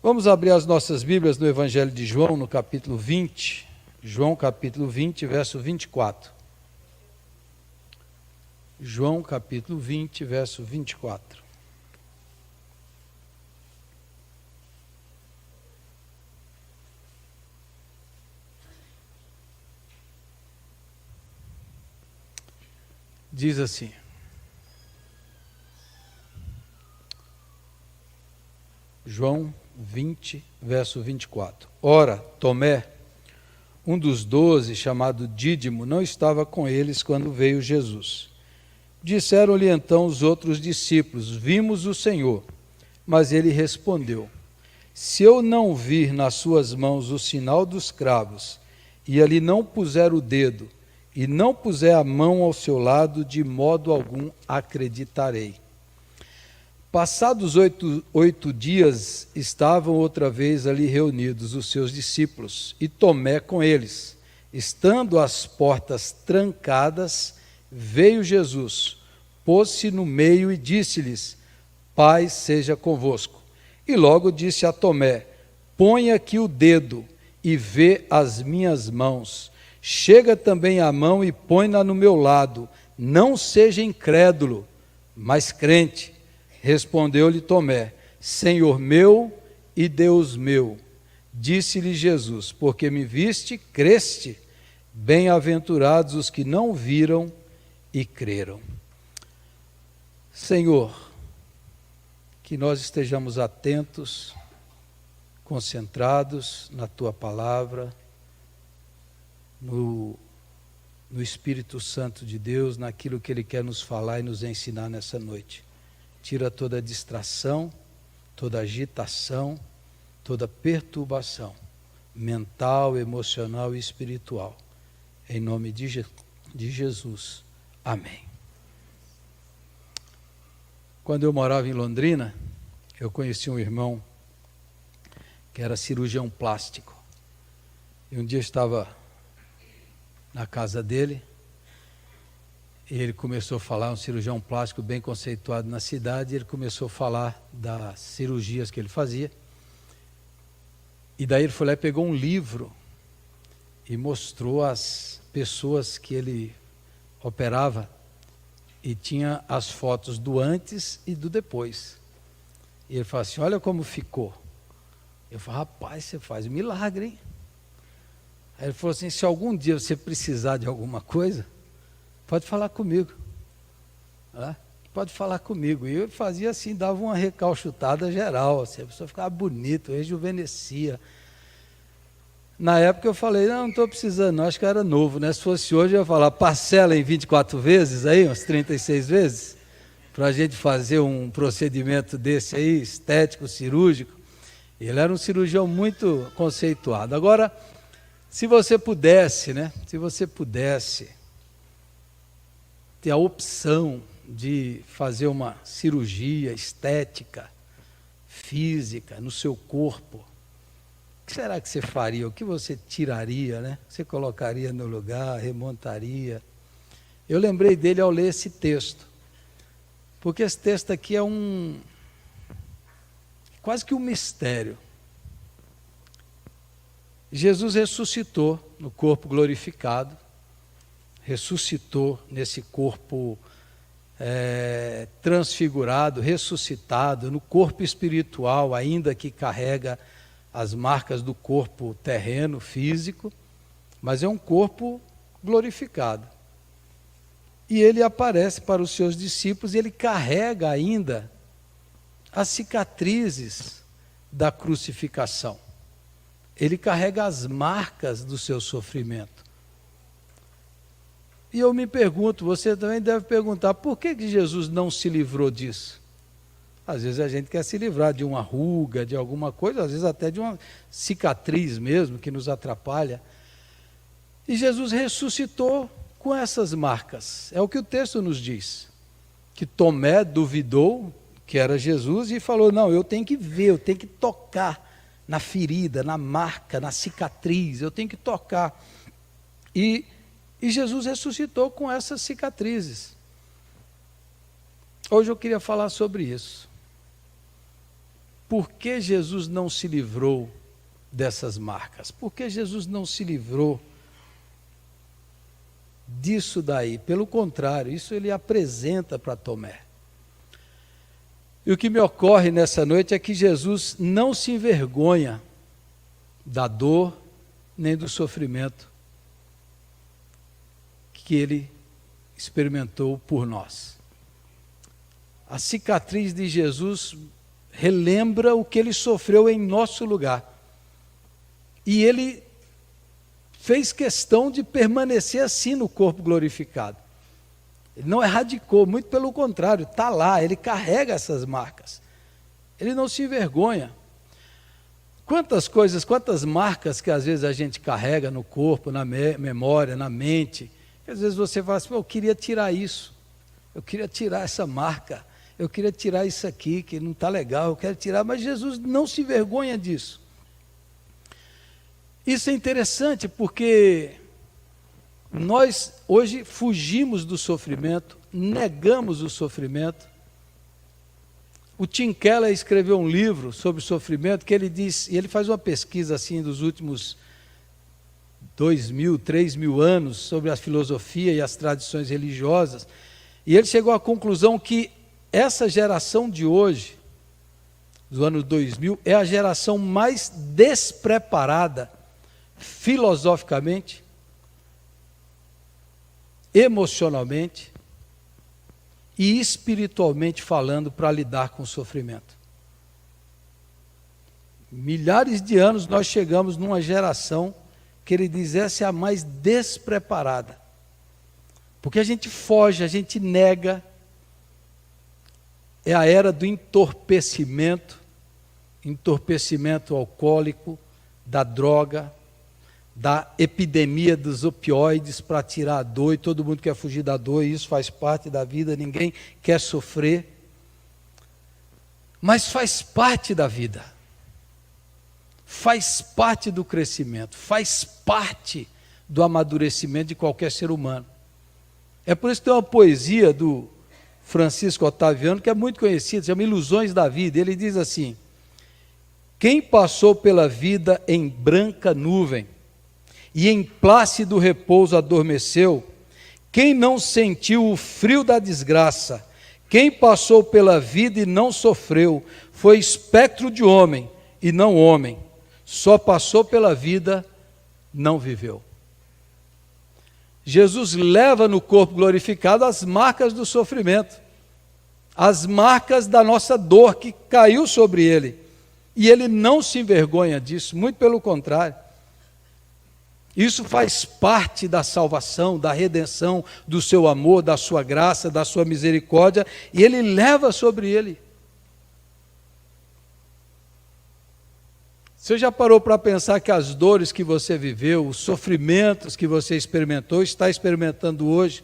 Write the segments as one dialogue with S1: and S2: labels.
S1: Vamos abrir as nossas Bíblias no Evangelho de João, no capítulo 20. João, capítulo 20, verso 24. João, capítulo 20, verso 24. Diz assim: João 20, verso 24. Ora, Tomé, um dos 12, chamado Dídimo, não estava com eles quando veio Jesus. Disseram-lhe então os outros discípulos: vimos o Senhor. Mas ele respondeu: se eu não vir nas suas mãos o sinal dos cravos, e ali não puser o dedo, e não puser a mão ao seu lado, de modo algum acreditarei. Passados 8 dias, estavam outra vez ali reunidos os seus discípulos, e Tomé com eles. Estando as portas trancadas, veio Jesus, pôs-se no meio e disse-lhes: paz seja convosco. E logo disse a Tomé: põe aqui o dedo e vê as minhas mãos. Chega também a mão e põe-na no meu lado. Não seja incrédulo, mas crente. Respondeu-lhe Tomé: Senhor meu e Deus meu. Disse-lhe Jesus: porque me viste, creste. Bem-aventurados os que não viram e creram. Senhor, que nós estejamos atentos, concentrados na Tua palavra, no Espírito Santo de Deus, naquilo que Ele quer nos falar e nos ensinar nessa noite. Tira toda distração, toda agitação, toda perturbação mental, emocional e espiritual. Em nome de Jesus. Amém. Quando eu morava em Londrina, eu conheci um irmão que era cirurgião plástico. E um dia eu estava na casa dele, e ele começou a falar, um cirurgião plástico bem conceituado na cidade, ele começou a falar das cirurgias que ele fazia. E daí ele foi lá e pegou um livro e mostrou as pessoas que ele operava, e tinha as fotos do antes e do depois. E ele falou assim: olha como ficou. Eu falei: rapaz, você faz um milagre, hein? Aí ele falou assim: se algum dia você precisar de alguma coisa, pode falar comigo. Pode falar comigo. E eu fazia assim, dava uma recalchutada geral, assim, a pessoa ficava bonita, rejuvenescia. Na época eu falei: não estou precisando não, acho que eu era novo, né? Se fosse hoje eu ia falar: parcela em 24 vezes, aí, umas 36 vezes, para a gente fazer um procedimento desse aí, estético, cirúrgico. Ele era um cirurgião muito conceituado. Agora, se você pudesse, né? Se você pudesse ter a opção de fazer uma cirurgia estética, física, no seu corpo, o que será que você faria? O que você tiraria, né? Você colocaria no lugar, remontaria? Eu lembrei dele ao ler esse texto, porque esse texto aqui é quase que um mistério. Jesus ressuscitou no corpo glorificado, ressuscitou nesse corpo transfigurado, ressuscitado, no corpo espiritual, ainda que carrega as marcas do corpo terreno, físico, mas é um corpo glorificado. E ele aparece para os seus discípulos, e ele carrega ainda as cicatrizes da crucificação. Ele carrega as marcas do seu sofrimento. E eu me pergunto, você também deve perguntar, por que Jesus não se livrou disso? Às vezes a gente quer se livrar de uma ruga, de alguma coisa, às vezes até de uma cicatriz mesmo, que nos atrapalha. E Jesus ressuscitou com essas marcas. É o que o texto nos diz. Que Tomé duvidou que era Jesus e falou: não, eu tenho que ver, eu tenho que tocar na ferida, na marca, na cicatriz, eu tenho que tocar. E Jesus ressuscitou com essas cicatrizes. Hoje eu queria falar sobre isso. por que Jesus não se livrou dessas marcas? Por que Jesus não se livrou disso daí? Pelo contrário, isso ele apresenta para Tomé. E o que me ocorre nessa noite é que Jesus não se envergonha da dor nem do sofrimento que ele experimentou por nós. A cicatriz de Jesus relembra o que ele sofreu em nosso lugar. E ele fez questão de permanecer assim no corpo glorificado. Ele não erradicou, muito pelo contrário, está lá, ele carrega essas marcas. Ele não se envergonha. Quantas coisas, quantas marcas que às vezes a gente carrega no corpo, na memória, na mente, que às vezes você fala assim, eu queria tirar isso, eu queria tirar essa marca, eu queria tirar isso aqui, que não está legal, eu quero tirar, mas Jesus não se envergonha disso. Isso é interessante porque nós hoje fugimos do sofrimento, negamos o sofrimento. O Tim Keller escreveu um livro sobre sofrimento que ele diz, e ele faz uma pesquisa assim dos últimos 2.000, 3.000 anos sobre a filosofia e as tradições religiosas, e ele chegou à conclusão que essa geração de hoje, do ano 2000, é a geração mais despreparada filosoficamente, emocionalmente e espiritualmente falando para lidar com o sofrimento. Milhares de anos nós chegamos numa geração que ele diz essa é a mais despreparada. Porque a gente foge, a gente nega. É a era do entorpecimento alcoólico, da droga, da epidemia dos opioides para tirar a dor, e todo mundo quer fugir da dor, e isso faz parte da vida, ninguém quer sofrer. Mas faz parte da vida. Faz parte do crescimento, faz parte do amadurecimento de qualquer ser humano. É por isso que tem uma poesia do Francisco Otaviano, que é muito conhecida, chama Ilusões da Vida. Ele diz assim: quem passou pela vida em branca nuvem, e em plácido repouso adormeceu, quem não sentiu o frio da desgraça, quem passou pela vida e não sofreu, foi espectro de homem e não homem, só passou pela vida, não viveu. Jesus leva no corpo glorificado as marcas do sofrimento, as marcas da nossa dor que caiu sobre ele, e ele não se envergonha disso, muito pelo contrário. Isso faz parte da salvação, da redenção, do seu amor, da sua graça, da sua misericórdia, e ele leva sobre ele. Você já parou para pensar que as dores que você viveu, os sofrimentos que você experimentou, está experimentando hoje,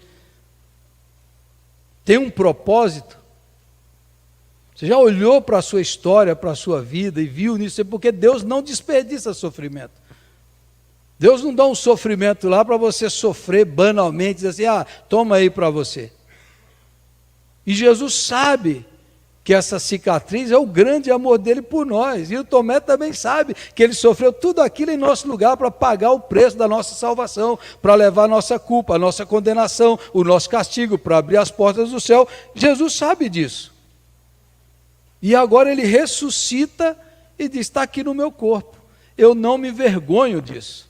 S1: tem um propósito? Você já olhou para a sua história, para a sua vida e viu nisso? Porque Deus não desperdiça sofrimento. Deus não dá um sofrimento lá para você sofrer banalmente, dizer assim, toma aí para você. E Jesus sabe que essa cicatriz é o grande amor dele por nós. E o Tomé também sabe que ele sofreu tudo aquilo em nosso lugar para pagar o preço da nossa salvação, para levar a nossa culpa, a nossa condenação, o nosso castigo, para abrir as portas do céu. Jesus sabe disso. E agora ele ressuscita e diz, está aqui no meu corpo. Eu não me envergonho disso.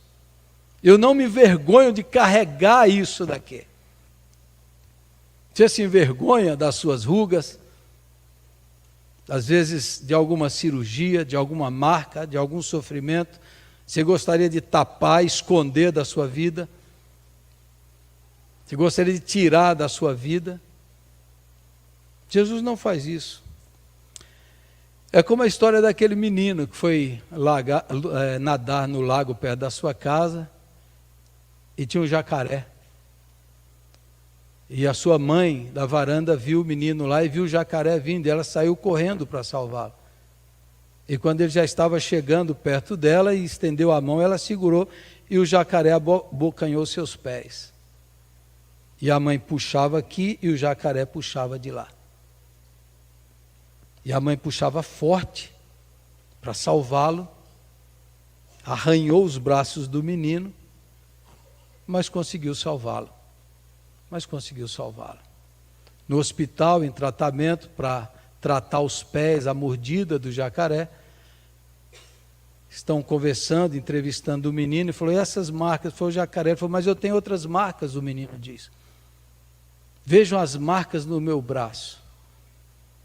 S1: Eu não me envergonho de carregar isso daqui. Você se envergonha das suas rugas, às vezes de alguma cirurgia, de alguma marca, de algum sofrimento? Você gostaria de tapar, esconder da sua vida? Você gostaria de tirar da sua vida? Jesus não faz isso. É como a história daquele menino que foi nadar no lago perto da sua casa e tinha um jacaré. E a sua mãe da varanda viu o menino lá e viu o jacaré vindo, e ela saiu correndo para salvá-lo. E quando ele já estava chegando perto dela e estendeu a mão, ela segurou e o jacaré abocanhou seus pés. E a mãe puxava aqui e o jacaré puxava de lá. E a mãe puxava forte para salvá-lo, arranhou os braços do menino, mas conseguiu salvá-lo. No hospital, em tratamento, para tratar os pés, a mordida do jacaré, estão conversando, entrevistando o menino, e falou, e essas marcas? Foi o jacaré, ele falou, mas eu tenho outras marcas, o menino diz. Vejam as marcas no meu braço.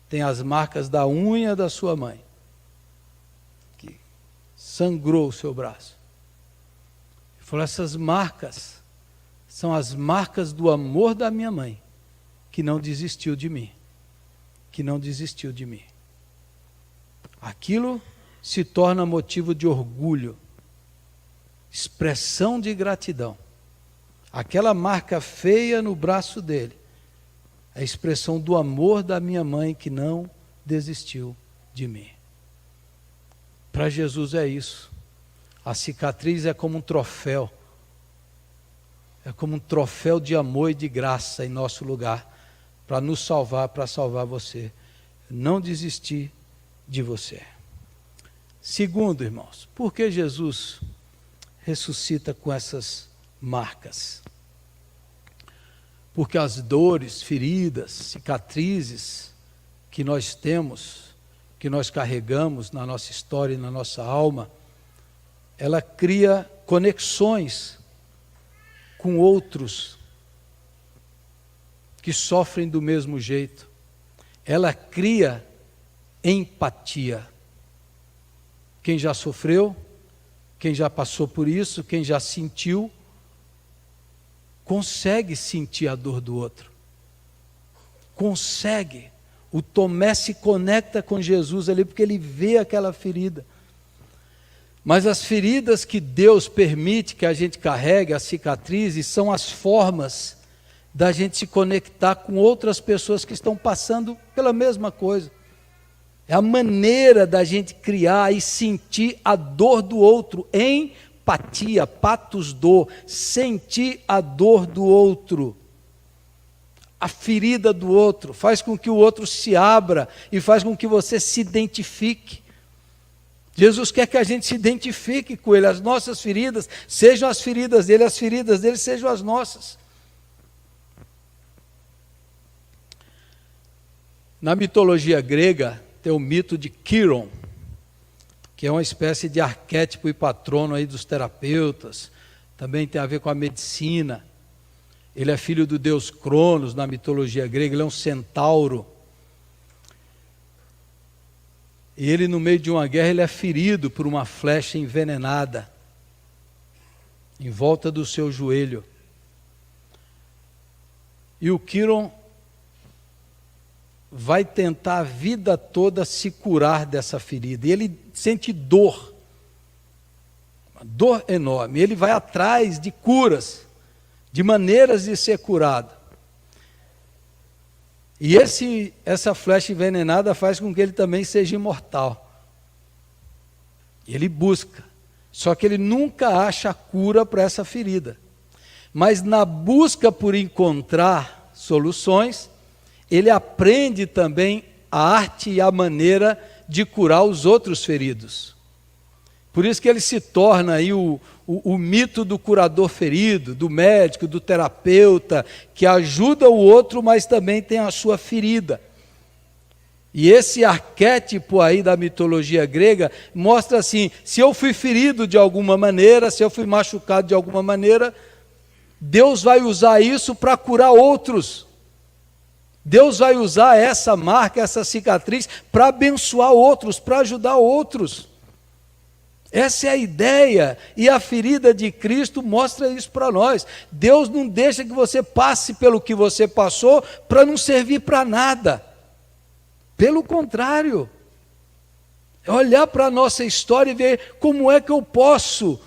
S1: Tem as marcas da unha da sua mãe, que sangrou o seu braço. Ele falou, essas marcas são as marcas do amor da minha mãe, que não desistiu de mim. Aquilo se torna motivo de orgulho, expressão de gratidão. Aquela marca feia no braço dele, é a expressão do amor da minha mãe que não desistiu de mim. Para Jesus é isso. A cicatriz é como um troféu. É como um troféu de amor e de graça em nosso lugar, para nos salvar, para salvar você. Não desistir de você. Segundo, irmãos, por que Jesus ressuscita com essas marcas? Porque as dores, feridas, cicatrizes que nós temos, que nós carregamos na nossa história e na nossa alma, ela cria conexões com outros que sofrem do mesmo jeito. Ela cria empatia. Quem já sofreu, quem já passou por isso, quem já sentiu, consegue sentir a dor do outro. Consegue. O Tomé se conecta com Jesus ali porque ele vê aquela ferida. Mas as feridas que Deus permite que a gente carregue, as cicatrizes, são as formas da gente se conectar com outras pessoas que estão passando pela mesma coisa. É a maneira da gente criar e sentir a dor do outro, empatia, patos do, sentir a dor do outro, a ferida do outro, faz com que o outro se abra e faz com que você se identifique. Jesus quer que a gente se identifique com Ele, as nossas feridas sejam as feridas dele sejam as nossas. Na mitologia grega, tem o mito de Quiron, que é uma espécie de arquétipo e patrono aí dos terapeutas, também tem a ver com a medicina. Ele é filho do deus Cronos na mitologia grega, ele é um centauro. E ele, no meio de uma guerra, ele é ferido por uma flecha envenenada em volta do seu joelho. E o Quiron vai tentar a vida toda se curar dessa ferida. E ele sente dor, uma dor enorme. Ele vai atrás de curas, de maneiras de ser curado. E essa flecha envenenada faz com que ele também seja imortal. Ele busca, só que ele nunca acha a cura para essa ferida. Mas na busca por encontrar soluções, ele aprende também a arte e a maneira de curar os outros feridos. Por isso que ele se torna aí o mito do curador ferido, do médico, do terapeuta, que ajuda o outro, mas também tem a sua ferida. E esse arquétipo aí da mitologia grega mostra assim, se eu fui ferido de alguma maneira, se eu fui machucado de alguma maneira, Deus vai usar isso para curar outros. Deus vai usar essa marca, essa cicatriz, para abençoar outros, para ajudar outros. Essa é a ideia, e a ferida de Cristo mostra isso para nós. Deus não deixa que você passe pelo que você passou para não servir para nada. Pelo contrário, é olhar para a nossa história e ver como é que eu posso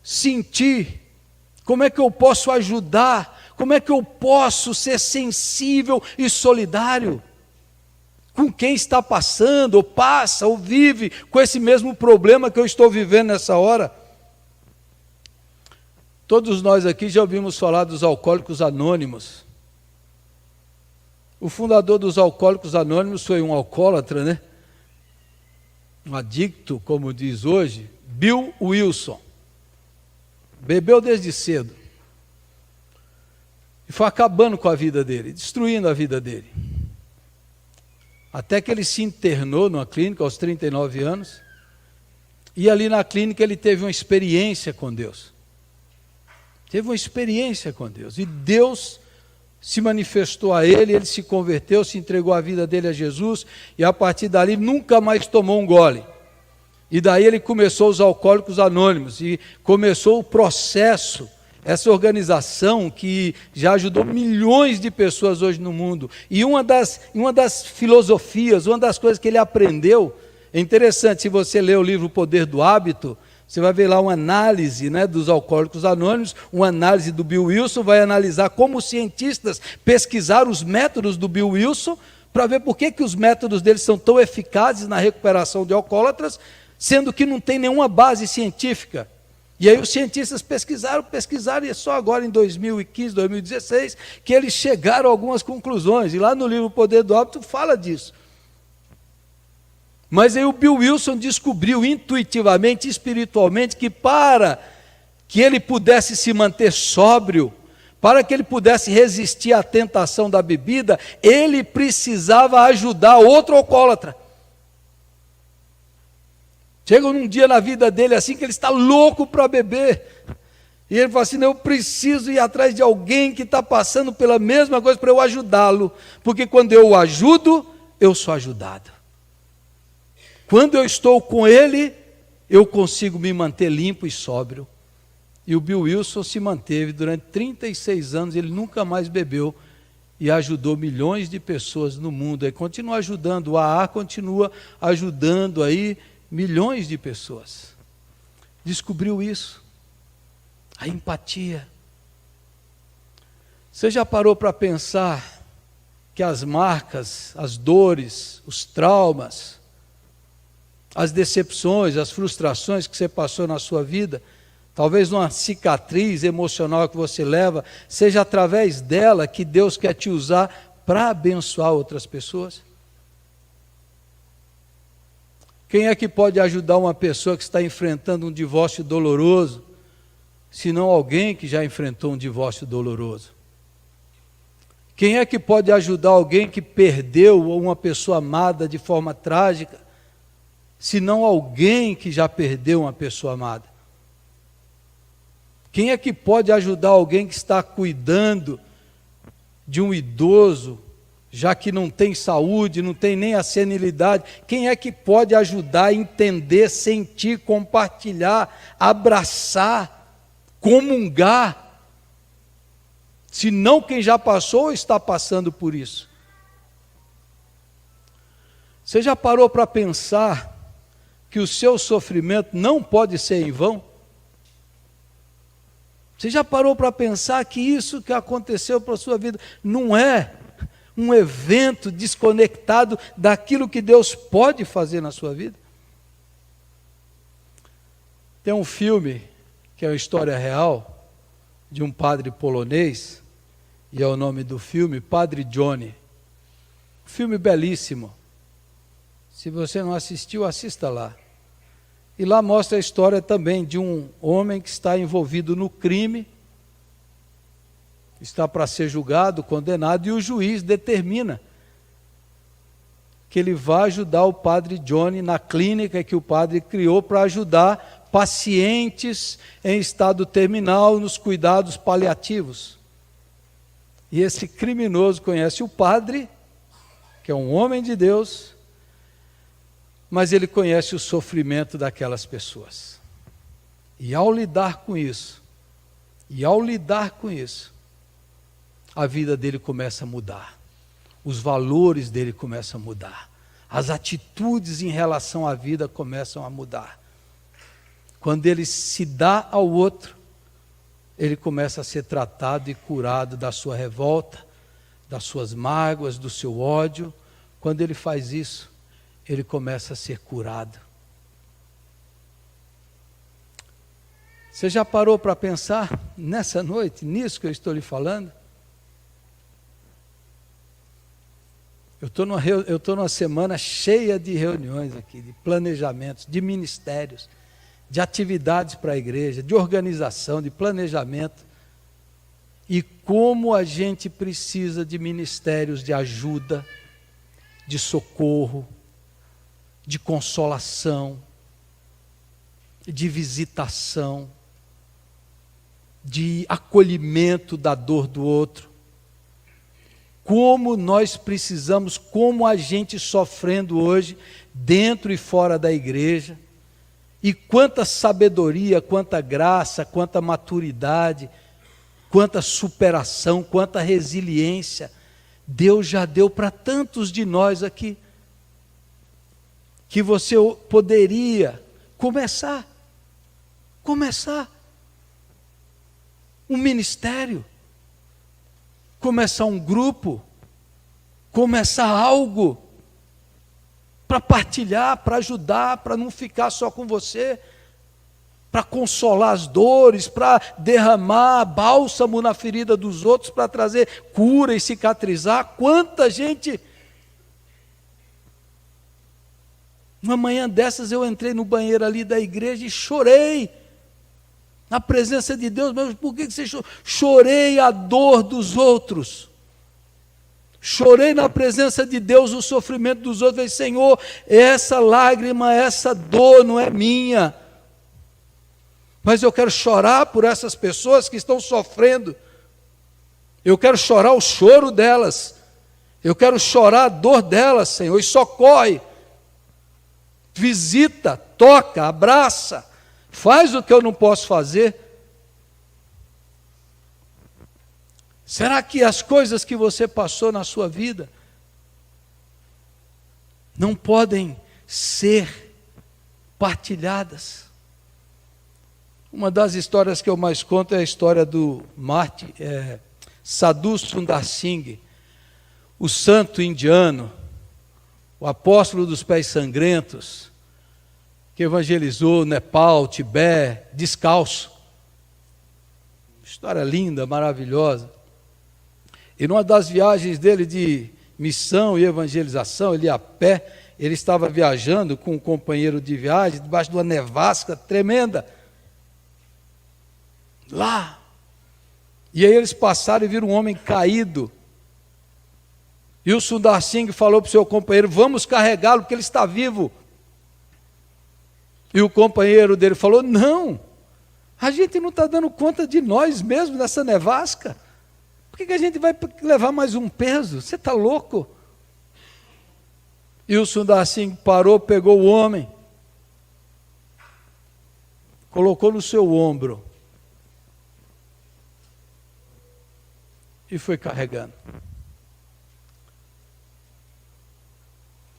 S1: sentir, como é que eu posso ajudar, como é que eu posso ser sensível e solidário com quem está passando, ou passa, ou vive com esse mesmo problema que eu estou vivendo nessa hora. Todos nós aqui já ouvimos falar dos Alcoólicos Anônimos. O fundador dos Alcoólicos Anônimos foi um alcoólatra, né? um adicto, como diz hoje, Bill Wilson. Bebeu desde cedo. E foi acabando com a vida dele, destruindo a vida dele. Até que ele se internou numa clínica aos 39 anos. E ali na clínica ele teve uma experiência com Deus. Teve uma experiência com Deus. E Deus se manifestou a ele, ele se converteu, se entregou a vida dele a Jesus. E a partir dali nunca mais tomou um gole. E daí ele começou os Alcoólicos Anônimos. E começou o processo, essa organização que já ajudou milhões de pessoas hoje no mundo. E uma das filosofias, uma das coisas que ele aprendeu, é interessante, se você ler o livro O Poder do Hábito, você vai ver lá uma análise, né, dos Alcoólicos Anônimos, uma análise do Bill Wilson, vai analisar como os cientistas pesquisaram os métodos do Bill Wilson, para ver por que os métodos deles são tão eficazes na recuperação de alcoólatras, sendo que não tem nenhuma base científica. E aí os cientistas pesquisaram, e é só agora em 2015, 2016, que eles chegaram a algumas conclusões. E lá no livro O Poder do Hábito fala disso. Mas aí o Bill Wilson descobriu intuitivamente, espiritualmente, que para que ele pudesse se manter sóbrio, para que ele pudesse resistir à tentação da bebida, ele precisava ajudar outro alcoólatra. Chega num dia na vida dele assim que ele está louco para beber. E ele fala assim, eu preciso ir atrás de alguém que está passando pela mesma coisa para eu ajudá-lo. Porque quando eu o ajudo, eu sou ajudado. Quando eu estou com ele, eu consigo me manter limpo e sóbrio. E o Bill Wilson se manteve durante 36 anos, ele nunca mais bebeu e ajudou milhões de pessoas no mundo. Ele continua ajudando, o AA continua ajudando aí milhões de pessoas. Descobriu isso, a empatia. Você já parou para pensar que as marcas, as dores, os traumas, as decepções, as frustrações que você passou na sua vida, talvez uma cicatriz emocional que você leva, seja através dela que Deus quer te usar para abençoar outras pessoas? Quem é que pode ajudar uma pessoa que está enfrentando um divórcio doloroso, se não alguém que já enfrentou um divórcio doloroso? Quem é que pode ajudar alguém que perdeu uma pessoa amada de forma trágica, se não alguém que já perdeu uma pessoa amada? Quem é que pode ajudar alguém que está cuidando de um idoso, já que não tem saúde, não tem nem a senilidade? Quem é que pode ajudar a entender, sentir, compartilhar, abraçar, comungar? Se não quem já passou ou está passando por isso. Você já parou para pensar que o seu sofrimento não pode ser em vão? Você já parou para pensar que isso que aconteceu para a sua vida não é um evento desconectado daquilo que Deus pode fazer na sua vida? Tem um filme, que é uma história real, de um padre polonês, e é o nome do filme, Padre Johnny. Um filme belíssimo. Se você não assistiu, assista lá. E lá mostra a história também de um homem que está envolvido no crime, está para ser julgado, condenado, e o juiz determina que ele vai ajudar o padre Johnny na clínica que o padre criou para ajudar pacientes em estado terminal nos cuidados paliativos. E esse criminoso conhece o padre, que é um homem de Deus, mas ele conhece o sofrimento daquelas pessoas. E ao lidar com isso, a vida dele começa a mudar. Os valores dele começam a mudar. As atitudes em relação à vida começam a mudar. Quando ele se dá ao outro, ele começa a ser tratado e curado da sua revolta, das suas mágoas, do seu ódio. Quando ele faz isso, ele começa a ser curado. Você já parou para pensar nessa noite, nisso que eu estou lhe falando? Eu estou numa semana cheia de reuniões aqui, de planejamentos, de ministérios, de atividades para a igreja, de organização, de planejamento. E como a gente precisa de ministérios de ajuda, de socorro, de consolação, de visitação, de acolhimento da dor do outro. Como nós precisamos, como a gente sofrendo hoje, dentro e fora da igreja, e quanta sabedoria, quanta graça, quanta maturidade, quanta superação, quanta resiliência, Deus já deu para tantos de nós aqui, que você poderia começar um ministério, começar um grupo, começar algo, para partilhar, para ajudar, para não ficar só com você, para consolar as dores, para derramar bálsamo na ferida dos outros, para trazer cura e cicatrizar. Quanta gente! Uma manhã dessas eu entrei no banheiro ali da igreja e chorei, na presença de Deus. Mas por que você chorou? Chorei a dor dos outros, chorei na presença de Deus o sofrimento dos outros. Falei, Senhor, essa lágrima, essa dor não é minha, mas eu quero chorar por essas pessoas que estão sofrendo, eu quero chorar o choro delas, eu quero chorar a dor delas, Senhor, e socorre, visita, toca, abraça, faz o que eu não posso fazer. Será que as coisas que você passou na sua vida não podem ser partilhadas? Uma das histórias que eu mais conto é a história do Sadhu Sundar Singh, o santo indiano, o apóstolo dos pés sangrentos, que evangelizou Nepal, Tibete, descalço. História linda, maravilhosa. E numa das viagens dele de missão e evangelização, ele ia a pé, ele estava viajando com um companheiro de viagem, debaixo de uma nevasca tremenda, lá. E aí eles passaram e viram um homem caído. E o Sundar Singh falou para o seu companheiro, vamos carregá-lo, porque ele está vivo. E o companheiro dele falou, não, a gente não está dando conta de nós mesmos nessa nevasca. Por que a gente vai levar mais um peso? Você está louco? E o Sundar Singh parou, pegou o homem, colocou no seu ombro e foi carregando.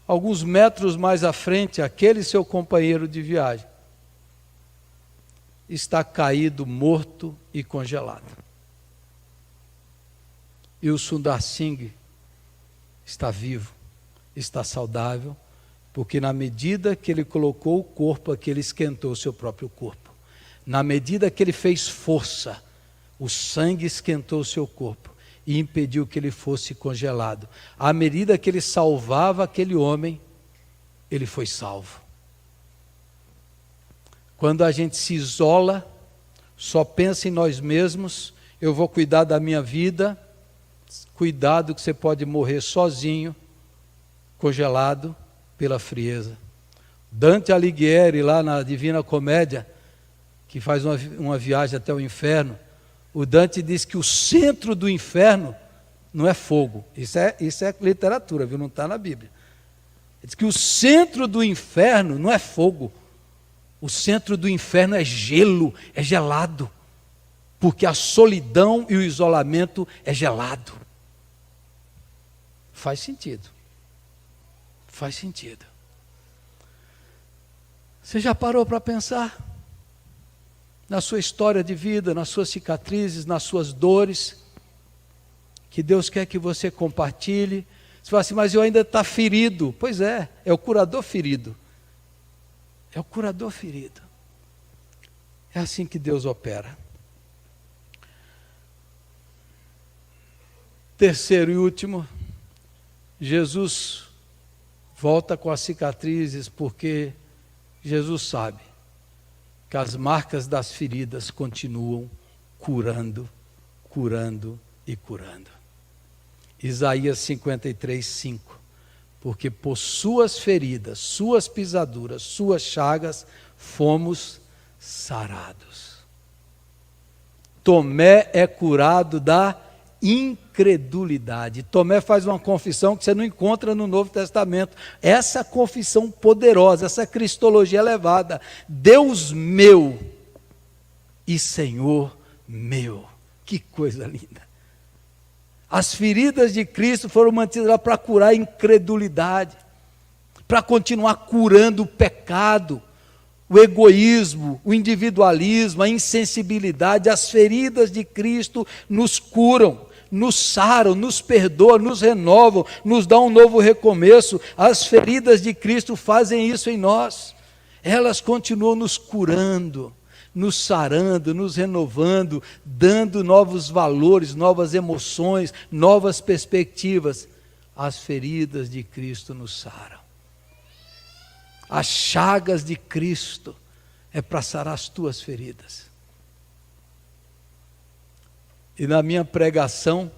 S1: Alguns metros mais à frente, aquele seu companheiro de viagem está caído, morto e congelado. E o Sundar Singh está vivo, está saudável, porque na medida que ele colocou o corpo aqui, ele esquentou o seu próprio corpo. Na medida que ele fez força, o sangue esquentou o seu corpo e impediu que ele fosse congelado. À medida que ele salvava aquele homem, ele foi salvo. Quando a gente se isola, só pensa em nós mesmos, eu vou cuidar da minha vida, cuidado que você pode morrer sozinho, congelado pela frieza. Dante Alighieri, lá na Divina Comédia, que faz uma viagem até o inferno, o Dante diz que o centro do inferno não é fogo. Isso é literatura, viu? Não está na Bíblia. Ele diz que o centro do inferno não é fogo. O centro do inferno é gelo, é gelado. Porque a solidão e o isolamento é gelado. Faz sentido. Faz sentido. Você já parou para pensar na sua história de vida, nas suas cicatrizes, nas suas dores, que Deus quer que você compartilhe? Você fala assim, mas eu ainda estou ferido. Pois é o curador ferido. É o curador ferido. É assim que Deus opera. Terceiro e último, Jesus volta com as cicatrizes porque Jesus sabe que as marcas das feridas continuam curando, curando e curando. Isaías 53, 5. Porque por suas feridas, suas pisaduras, suas chagas, fomos sarados. Tomé é curado da incredulidade. Tomé faz uma confissão que você não encontra no Novo Testamento. Essa confissão poderosa, essa cristologia elevada. Deus meu e Senhor meu. Que coisa linda. As feridas de Cristo foram mantidas lá para curar a incredulidade, para continuar curando o pecado, o egoísmo, o individualismo, a insensibilidade. As feridas de Cristo nos curam, nos saram, nos perdoam, nos renovam, nos dão um novo recomeço. As feridas de Cristo fazem isso em nós. Elas continuam nos curando, nos sarando, nos renovando, dando novos valores, novas emoções, novas perspectivas. As feridas de Cristo nos saram. As chagas de Cristo é para sarar as tuas feridas. E na minha pregação,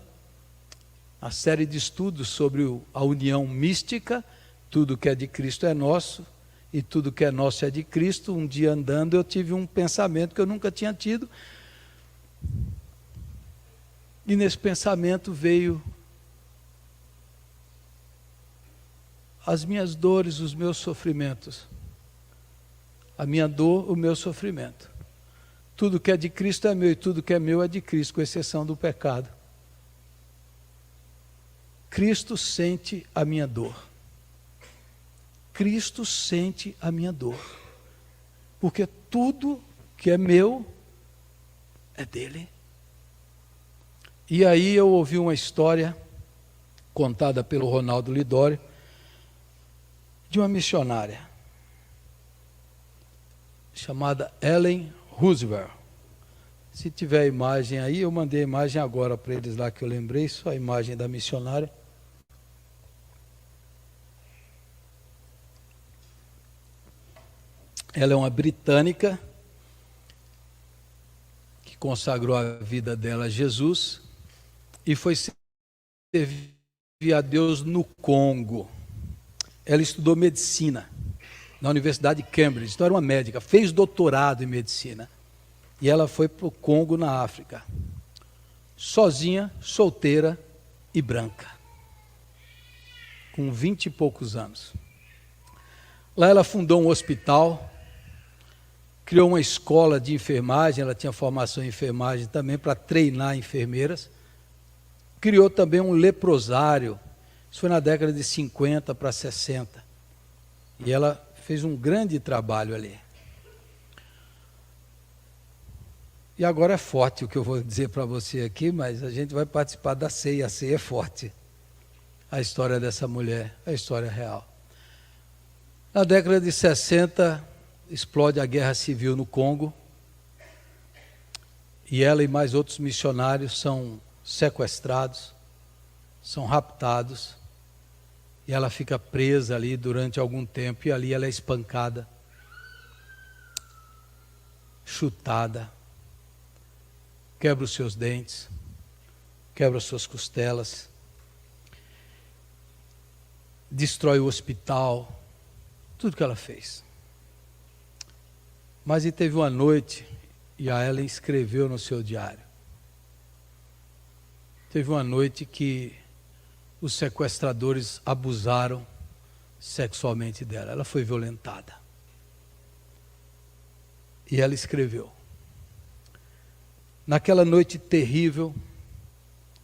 S1: a série de estudos sobre a união mística, tudo que é de Cristo é nosso, e tudo que é nosso é de Cristo. Um dia andando eu tive um pensamento que eu nunca tinha tido. E nesse pensamento veio as minhas dores, os meus sofrimentos. A minha dor, o meu sofrimento. Tudo que é de Cristo é meu e tudo que é meu é de Cristo, com exceção do pecado. Cristo sente a minha dor. Cristo sente a minha dor. Porque tudo que é meu é dele. E aí eu ouvi uma história contada pelo Ronaldo Lidório de uma missionária chamada Ellen Roosevelt. Se tiver a imagem aí, eu mandei a imagem agora para eles lá que eu lembrei, só a imagem da missionária. Ela é uma britânica que consagrou a vida dela a Jesus e foi servir a Deus no Congo. Ela estudou medicina na Universidade de Cambridge, então era uma médica, fez doutorado em medicina. E ela foi para o Congo, na África, sozinha, solteira e branca, com 20 e poucos anos. Lá ela fundou um hospital, criou uma escola de enfermagem, ela tinha formação em enfermagem também para treinar enfermeiras. Criou também um leprosário, isso foi na década de 50 para 60. E ela fez um grande trabalho ali. E agora é forte o que eu vou dizer para você aqui, mas a gente vai participar da ceia. A ceia é forte. A história dessa mulher, a história real. Na década de 60, explode a guerra civil no Congo. E ela e mais outros missionários são sequestrados, são raptados. E ela fica presa ali durante algum tempo. E ali ela é espancada, chutada, quebra os seus dentes, quebra as suas costelas, destrói o hospital, tudo que ela fez. Mas e teve uma noite, e a Ellen escreveu no seu diário, teve uma noite que os sequestradores abusaram sexualmente dela, ela foi violentada. E ela escreveu: naquela noite terrível,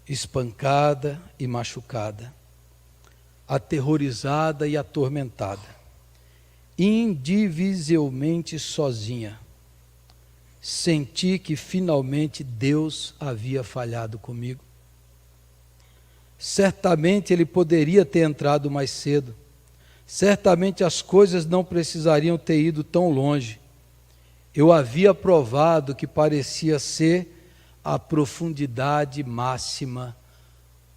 S1: espancada e machucada, aterrorizada e atormentada, indivisivelmente sozinha, senti que finalmente Deus havia falhado comigo. Certamente Ele poderia ter entrado mais cedo, certamente as coisas não precisariam ter ido tão longe. Eu havia provado que parecia ser a profundidade máxima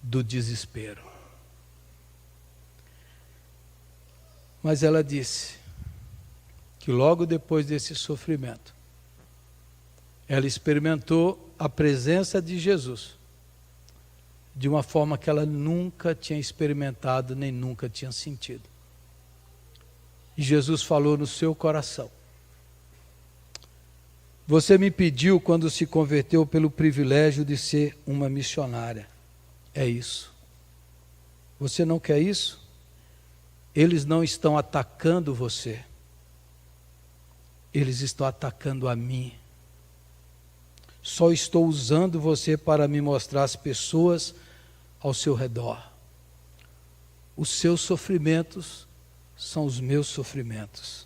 S1: do desespero. Mas ela disse que logo depois desse sofrimento, ela experimentou a presença de Jesus de uma forma que ela nunca tinha experimentado, nem nunca tinha sentido. E Jesus falou no seu coração: você me pediu quando se converteu pelo privilégio de ser uma missionária. É isso. Você não quer isso? Eles não estão atacando você. Eles estão atacando a mim. Só estou usando você para me mostrar as pessoas ao seu redor. Os seus sofrimentos são os meus sofrimentos.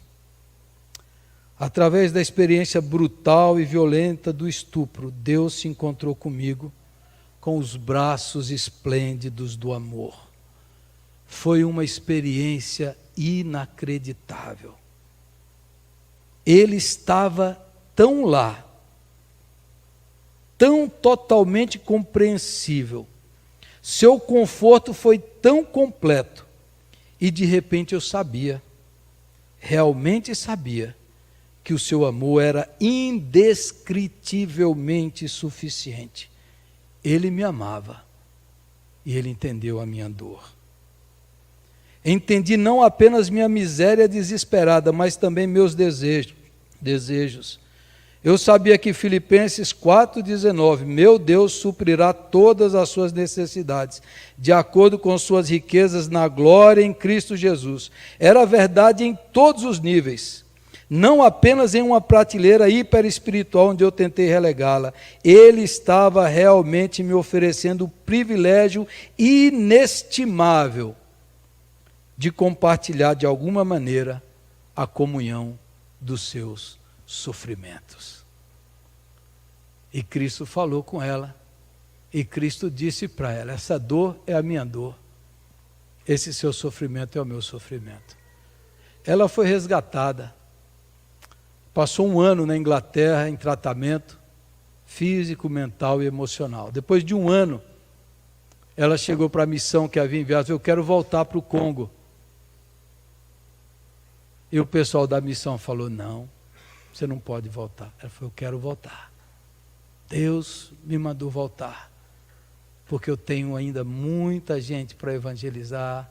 S1: Através da experiência brutal e violenta do estupro, Deus se encontrou comigo com os braços esplêndidos do amor. Foi uma experiência inacreditável. Ele estava tão lá, tão totalmente compreensível. Seu conforto foi tão completo. E de repente eu sabia, realmente sabia, que o seu amor era indescritivelmente suficiente. Ele me amava e ele entendeu a minha dor. Entendi não apenas minha miséria desesperada, mas também meus desejos. Eu sabia que Filipenses 4,19, meu Deus suprirá todas as suas necessidades, de acordo com suas riquezas na glória em Cristo Jesus. Era verdade em todos os níveis, não apenas em uma prateleira hiperespiritual onde eu tentei relegá-la. Ele estava realmente me oferecendo o privilégio inestimável de compartilhar de alguma maneira a comunhão dos seus sofrimentos. E Cristo falou com ela, e Cristo disse para ela: essa dor é a minha dor, esse seu sofrimento é o meu sofrimento. Ela foi resgatada, passou 1 ano na Inglaterra em tratamento físico, mental e emocional. Depois de 1 ano, ela chegou para a missão que havia enviado: eu quero voltar para o Congo. E o pessoal da missão falou: não, você não pode voltar. Ela falou: eu quero voltar. Deus me mandou voltar, porque eu tenho ainda muita gente para evangelizar,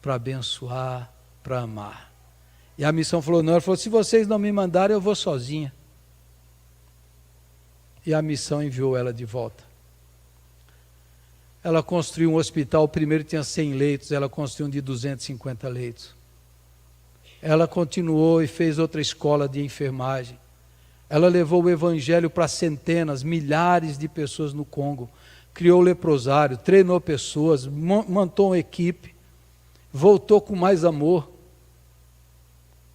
S1: para abençoar, para amar. E a missão falou: não. Ela falou: se vocês não me mandarem, eu vou sozinha. E a missão enviou ela de volta. Ela construiu um hospital, o primeiro tinha 100 leitos, ela construiu um de 250 leitos. Ela continuou e fez outra escola de enfermagem. Ela levou o evangelho para centenas, milhares de pessoas no Congo. Criou o leprosário, treinou pessoas, montou uma equipe. Voltou com mais amor.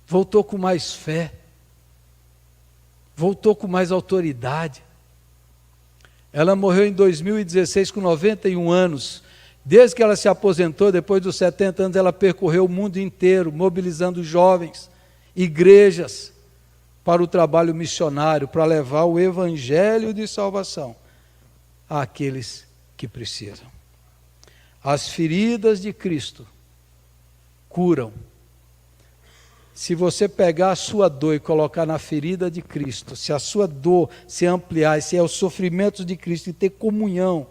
S1: Voltou com mais fé. Voltou com mais autoridade. Ela morreu em 2016 com 91 anos. Desde que ela se aposentou, depois dos 70 anos, ela percorreu o mundo inteiro, mobilizando jovens, igrejas, para o trabalho missionário, para levar o evangelho de salvação àqueles que precisam. As feridas de Cristo curam. Se você pegar a sua dor e colocar na ferida de Cristo, se a sua dor se ampliar, se é os sofrimentos de Cristo e ter comunhão,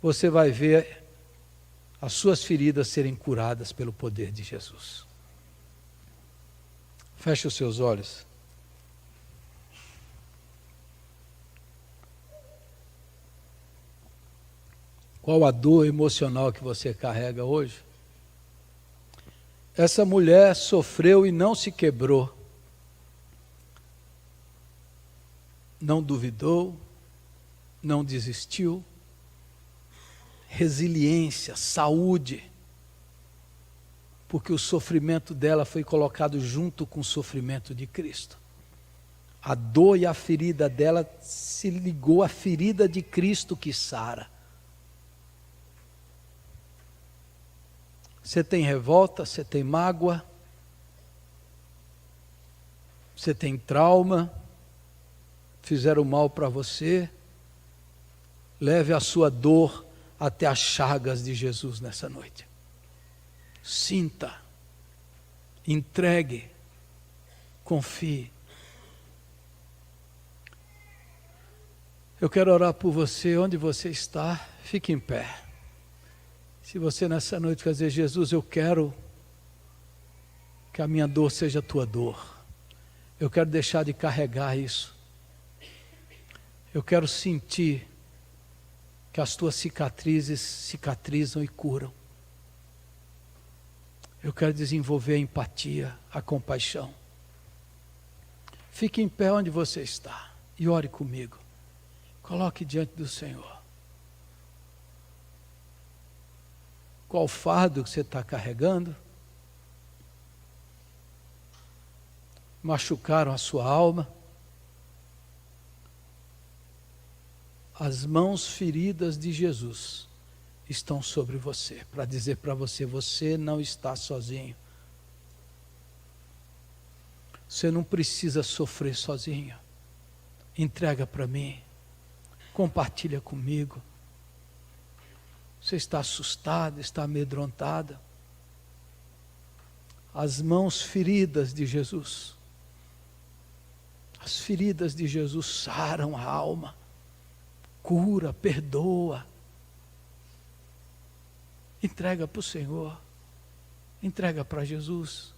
S1: você vai ver as suas feridas serem curadas pelo poder de Jesus. Feche os seus olhos. Qual a dor emocional que você carrega hoje? Essa mulher sofreu e não se quebrou. Não duvidou, não desistiu. Resiliência, saúde. Porque o sofrimento dela foi colocado junto com o sofrimento de Cristo. A dor e a ferida dela se ligou à ferida de Cristo que sara. Você tem revolta, você tem mágoa, você tem trauma, fizeram mal para você. Leve a sua dor até as chagas de Jesus nessa noite. Sinta, Entregue, confie. Eu quero orar por você, onde você está, fique em pé. Se você nessa noite quer dizer, Jesus, eu quero que a minha dor seja a tua dor. Eu quero deixar de carregar isso. Eu quero sentir que as tuas cicatrizes cicatrizam e curam. Eu quero desenvolver a empatia, a compaixão. Fique em pé onde você está e ore comigo. Coloque diante do Senhor. Qual fardo que você está carregando? Machucaram a sua alma? As mãos feridas de Jesus estão sobre você, para dizer para você, você não está sozinho. Você não precisa sofrer sozinho. Entrega para mim. Compartilha comigo. Você está assustado, está amedrontada. As mãos feridas de Jesus. As feridas de Jesus saram a alma. Cura, perdoa. Entrega para o Senhor. Entrega para Jesus.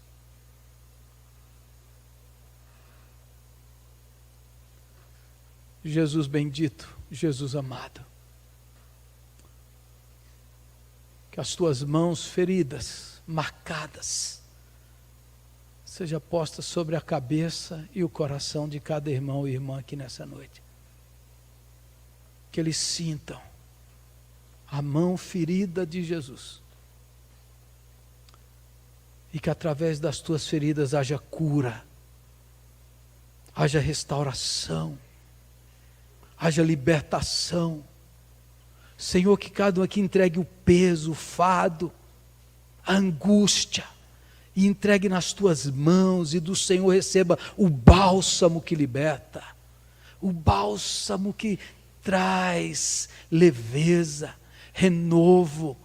S1: Jesus bendito, Jesus amado. Que as tuas mãos feridas, marcadas, seja posta sobre a cabeça e o coração de cada irmão e irmã aqui nessa noite. Que eles sintam a mão ferida de Jesus. E que através das tuas feridas haja cura, haja restauração, haja libertação. Senhor, que cada um aqui entregue o peso, o fardo, a angústia, e entregue nas tuas mãos, e do Senhor receba o bálsamo que liberta, o bálsamo que traz leveza, renovo.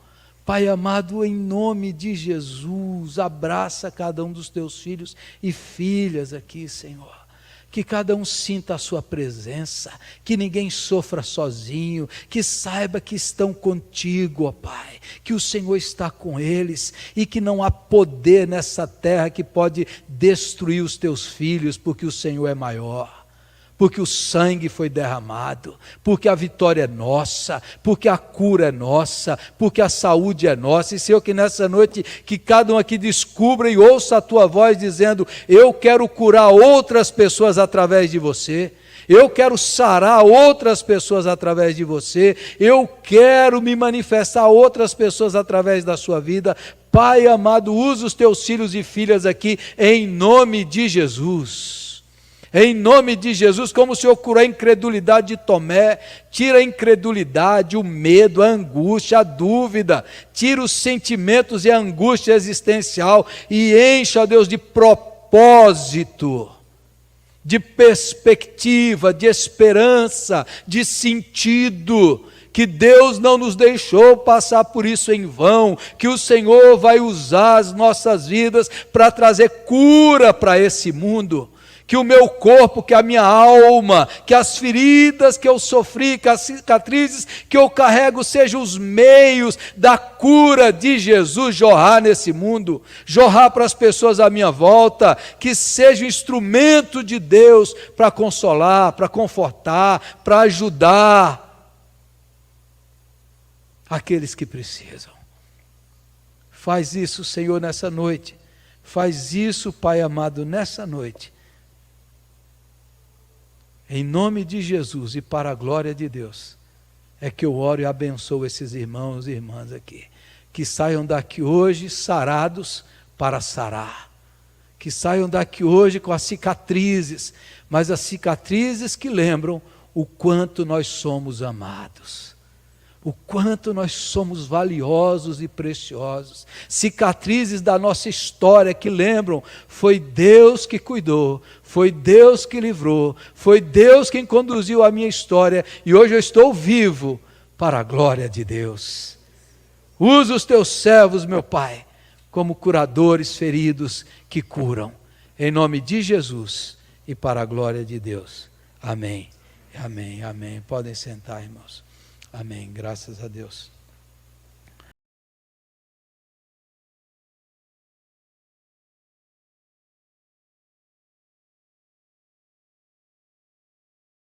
S1: Pai amado, em nome de Jesus, abraça cada um dos teus filhos e filhas aqui, Senhor. Que cada um sinta a sua presença, que ninguém sofra sozinho, que saiba que estão contigo, ó Pai, que o Senhor está com eles e que não há poder nessa terra que pode destruir os teus filhos, porque o Senhor é maior. Porque o sangue foi derramado, porque a vitória é nossa, porque a cura é nossa, porque a saúde é nossa. E Senhor, que nessa noite, que cada um aqui descubra e ouça a tua voz dizendo, eu quero curar outras pessoas através de você, eu quero sarar outras pessoas através de você, eu quero me manifestar a outras pessoas através da sua vida. Pai amado, usa os teus filhos e filhas aqui, em nome de Jesus. Em nome de Jesus, como o Senhor curou a incredulidade de Tomé, tira a incredulidade, o medo, a angústia, a dúvida, tira os sentimentos e a angústia existencial e encha, ó Deus, de propósito, de perspectiva, de esperança, de sentido, que Deus não nos deixou passar por isso em vão, que o Senhor vai usar as nossas vidas para trazer cura para esse mundo. Que o meu corpo, que a minha alma, que as feridas que eu sofri, que as cicatrizes que eu carrego sejam os meios da cura de Jesus jorrar nesse mundo, jorrar para as pessoas à minha volta, que seja um instrumento de Deus para consolar, para confortar, para ajudar aqueles que precisam. Faz isso, Senhor, nessa noite. Faz isso, Pai amado, nessa noite. Em nome de Jesus e para a glória de Deus, é que eu oro e abençoo esses irmãos e irmãs aqui. Que saiam daqui hoje sarados para sarar. Que saiam daqui hoje com as cicatrizes, mas as cicatrizes que lembram o quanto nós somos amados. O quanto nós somos valiosos e preciosos. Cicatrizes da nossa história que lembram, foi Deus que cuidou, foi Deus que livrou, foi Deus quem conduziu a minha história, e hoje eu estou vivo para a glória de Deus. Usa os teus servos, meu Pai, como curadores feridos que curam. Em nome de Jesus e para a glória de Deus. Amém. Amém. Amém. Podem sentar, irmãos. Amém. Graças a Deus.